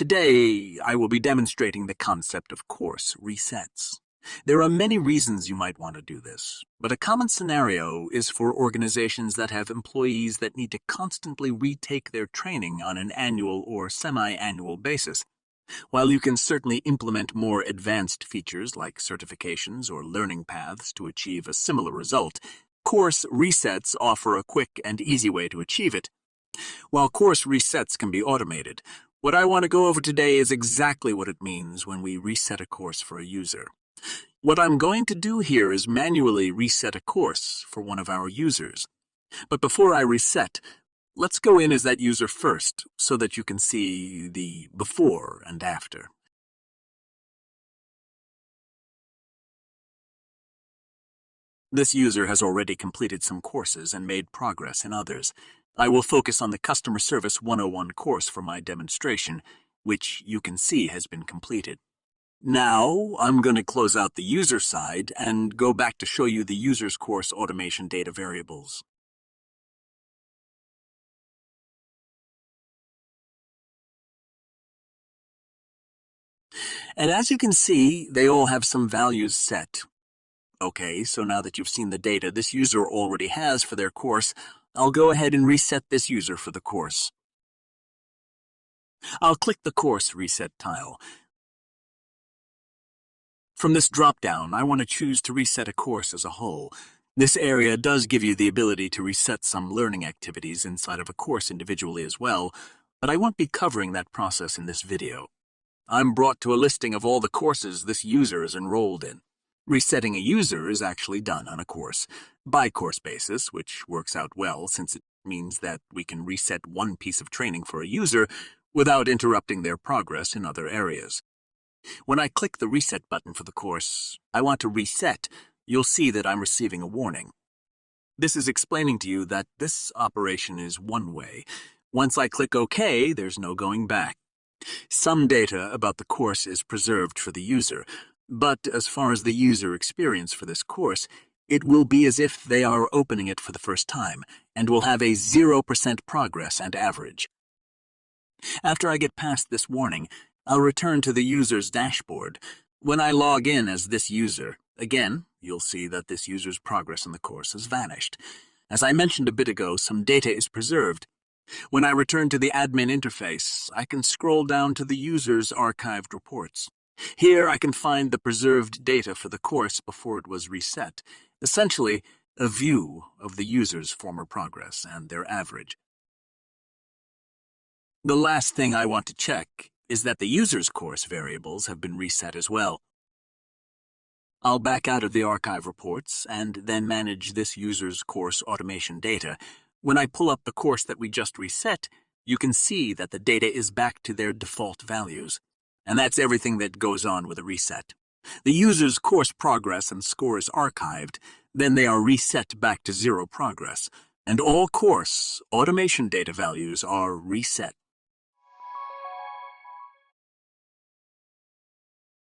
Today, I will be demonstrating the concept of course resets. There are many reasons you might want to do this, but a common scenario is for organizations that have employees that need to constantly retake their training on an annual or semi-annual basis. While you can certainly implement more advanced features like certifications or learning paths to achieve a similar result, course resets offer a quick and easy way to achieve it. While course resets can be automated, what I want to go over today is exactly what it means when we reset a course for a user. What I'm going to do here is manually reset a course for one of our users. But before I reset, let's go in as that user first so that you can see the before and after. This user has already completed some courses and made progress in others. I will focus on the Customer Service 101 course for my demonstration, which you can see has been completed. Now, I'm going to close out the user side and go back to show you the user's course automation data variables. And as you can see, they all have some values set. Okay, so now that you've seen the data this user already has for their course, I'll go ahead and reset this user for the course. I'll click the Course Reset tile. From this drop-down, I want to choose to reset a course as a whole. This area does give you the ability to reset some learning activities inside of a course individually as well, but I won't be covering that process in this video. I'm brought to a listing of all the courses this user is enrolled in. Resetting a user is actually done on a course-by-course basis, which works out well since it means that we can reset one piece of training for a user without interrupting their progress in other areas. When I click the Reset button for the course I want to reset, you'll see that I'm receiving a warning. This is explaining to you that this operation is one way. Once I click OK, there's no going back. Some data about the course is preserved for the user, but as far as the user experience for this course, it will be as if they are opening it for the first time, and will have a 0% progress and average. After I get past this warning, I'll return to the user's dashboard. When I log in as this user, again, you'll see that this user's progress in the course has vanished. As I mentioned a bit ago, some data is preserved. When I return to the admin interface, I can scroll down to the user's archived reports. Here I can find the preserved data for the course before it was reset, essentially a view of the user's former progress and their average. The last thing I want to check is that the user's course variables have been reset as well. I'll back out of the archive reports and then manage this user's course automation data. When I pull up the course that we just reset, you can see that the data is back to their default values. And that's everything that goes on with a reset. The user's course progress and score is archived, then they are reset back to 0 progress, and all course automation data values are reset.